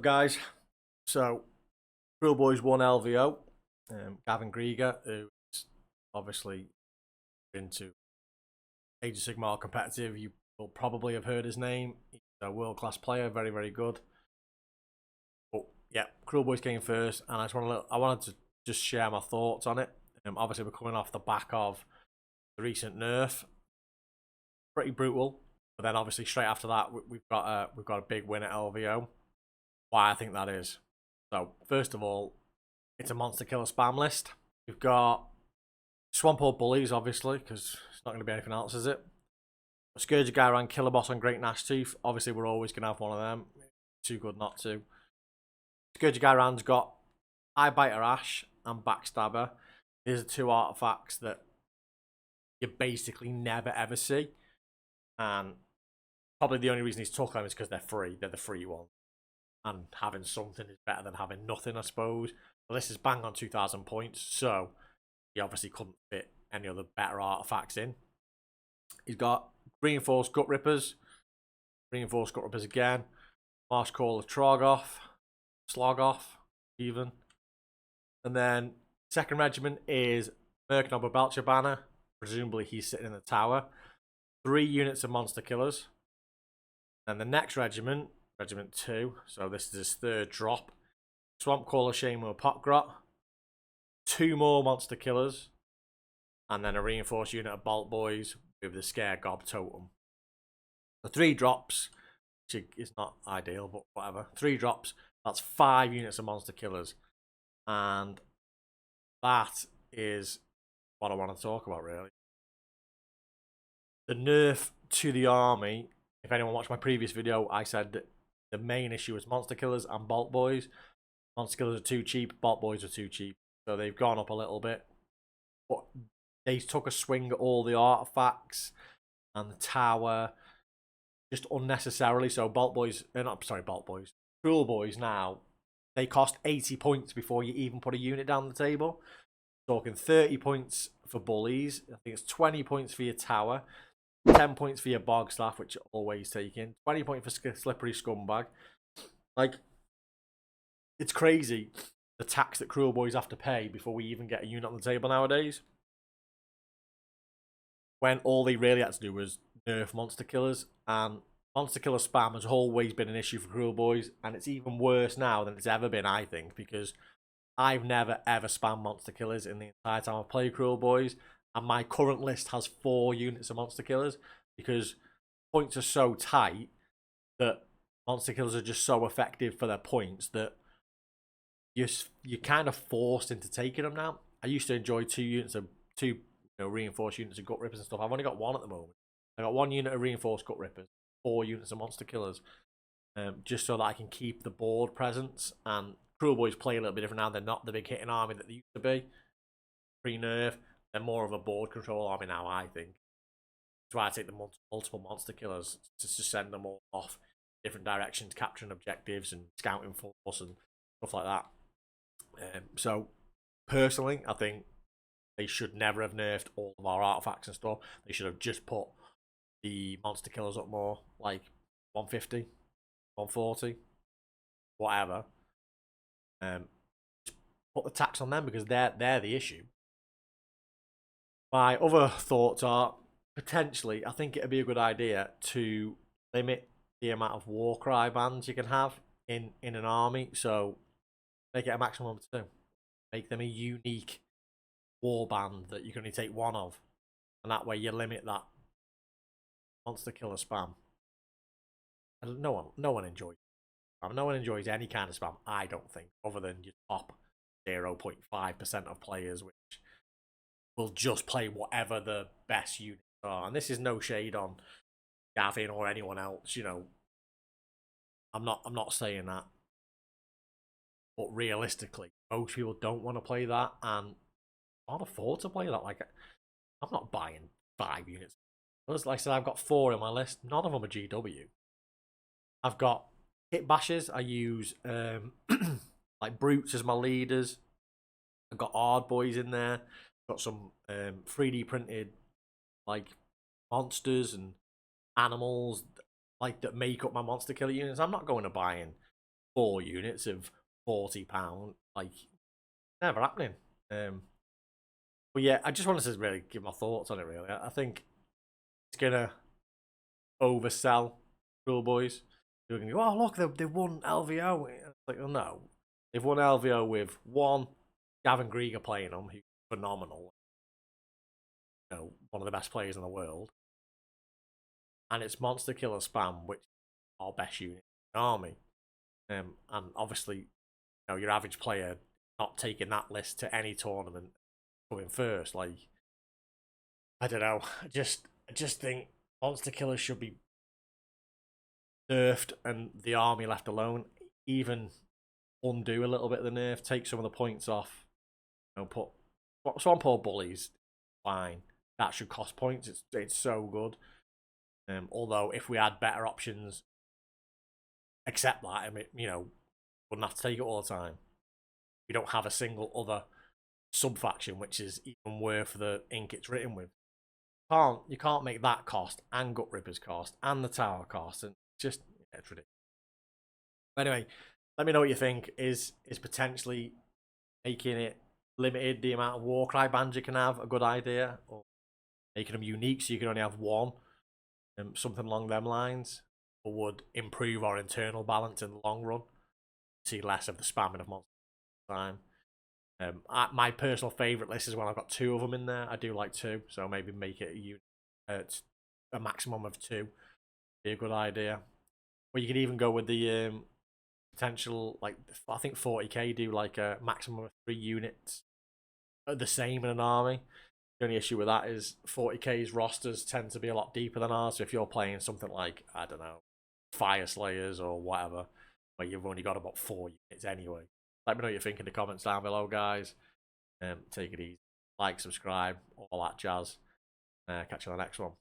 Up, guys? So, Kruleboyz Won LVO, Gavin Grieger, who's obviously into Age of Sigmar competitive. You will probably have heard his name. He's a world-class player, very, very good. But yeah, Kruleboyz came first, and I wanted to just share my thoughts on it. Obviously, we're coming off the back of the recent nerf, pretty brutal. But then, obviously, straight after that, we've got a big win at LVO. Why I think that is. So, first of all, it's a monster killer spam list. We've got Swamp Horde Bullies, obviously, because it's not going to be anything else, is it? Scourge of Gyran, Killer Boss on Great Gnashtooth. Obviously, we're always going to have one of them. Too good not to. Scourge of Gyran's got Eye Biter Ash and Backstabber. These are two artifacts that you basically never ever see. And probably the only reason he's took them is because they're free. They're the free ones. And having something is better than having nothing, I suppose. Well, this is bang on 2,000 points, so he obviously couldn't fit any other better artifacts in. He's got Reinforced Gut Rippers. Reinforced Gut Rippers again. Marsh Call of Slogoff, even. And then second regiment is Merknob Belcher Banner. Presumably he's sitting in the tower. 3 units of Monster Killers. And the next regiment, Regiment 2, so this is his third drop. Swamp Caller Shaman Potgrot. 2 more Monster Killers. And then a reinforced unit of Bolt Boys with the Scare Gob Totem. The 3 drops, which is not ideal, but whatever. 3 drops, that's 5 units of Monster Killers. And that is what I want to talk about, really. The nerf to the army, if anyone watched my previous video, I said that the main issue was Monster Killers and Bolt Boys. Monster Killers are too cheap, Bolt Boys are too cheap. So they've gone up a little bit. But they took a swing at all the artifacts and the tower just unnecessarily. So Bolt Boys, Bolt Boys. Kruleboyz now, they cost 80 points before you even put a unit down the table. Talking 30 points for Bullies. I think it's 20 points for your tower. 10 points for your Bog Staff, which you're always taking. 20 points for Slippery Scumbag. Like, it's crazy the tax that Kruleboyz have to pay before we even get a unit on the table nowadays. When all they really had to do was nerf Monster Killers. And Monster Killer spam has always been an issue for Kruleboyz. And it's even worse now than it's ever been, I think. Because I've never ever spammed Monster Killers in the entire time I've played Kruleboyz. And my current list has 4 units of Monster Killers. Because points are so tight that Monster Killers are just so effective for their points that you're kind of forced into taking them now. I used to enjoy 2 reinforced units of Gut Rippers and stuff. I've only got 1 at the moment. I got 1 unit of reinforced Gut Rippers, 4 units of Monster Killers, just so that I can keep the board presence. And Kruleboyz play a little bit different now. They're not the big hitting army that they used to be pre-nerf. They're more of a board control army now, I think. That's why I take the multiple Monster Killers to send them all off different directions, capturing objectives and scouting force and stuff like that. So, personally, I think they should never have nerfed all of our artifacts and stuff. They should have just put the Monster Killers up more, like 150, 140, whatever. Just put the tax on them because they're the issue. My other thoughts are, potentially, I think it would be a good idea to limit the amount of Warcry bands you can have in an army. So, make it a maximum of 2. Make them a unique war band that you can only take 1 of. And that way you limit that Monster Killer spam. And no one enjoys spam. No one enjoys any kind of spam, I don't think, other than your top 0.5% of players, which will just play whatever the best units are. And this is no shade on Gavin or anyone else, you know. I'm not saying that. But realistically, most people don't want to play that and can't afford to play that. Like, I'm not buying 5 units. Like I said, I've got 4 on my list. None of them are GW. I've got hit bashes. I use like brutes as my leaders. I've got hard boys in there. I've got some 3D printed like monsters and animals like that make up my monster killer units. I'm not going to buying 4 units of £40, like, never happening. But yeah, I just wanted to really give my thoughts on it. Really, I think it's gonna oversell Kruleboyz. You're gonna go, oh look, they won LVO. It's like, oh no, they've won LVO with one Gavin Grieger playing them, who's phenomenal. You know, one of the best players in the world, and it's Monsta KIllaz spam, which is our best unit in the army. And obviously, you know, your average player not taking that list to any tournament coming first. Like, I don't know. I just think Monsta KIllaz should be nerfed and the army left alone. Even undo a little bit of the nerf, take some of the points off. You know, put some poor bullies. Fine, that should cost points. It's so good. Although if we had better options, accept that. I mean, you know, wouldn't have to take it all the time. We don't have a single other sub faction which is even worth the ink it's written with. You can't make that cost and Gut Rippers cost and the tower cost, and just it's ridiculous. But anyway, let me know what you think. Is potentially making it limited the amount of Warcry bands you can have a good idea, or making them unique so you can only have one, something along them lines, or would improve our internal balance in the long run? See less of the spamming of monsters time. My personal favourite list is when I've got 2 of them in there. I do like 2, so maybe make it a maximum of 2. Be a good idea. Or you could even go with the potential, like, I think 40k do like a maximum of 3 units the same in an army. The only issue with that is 40k's rosters tend to be a lot deeper than ours. So if you're playing something like, I don't know, Fire Slayers or whatever, where you've only got about 4 units anyway. Let me know what you think in the comments down below, guys. Take it easy. Like, subscribe, all that jazz. Catch you on the next one.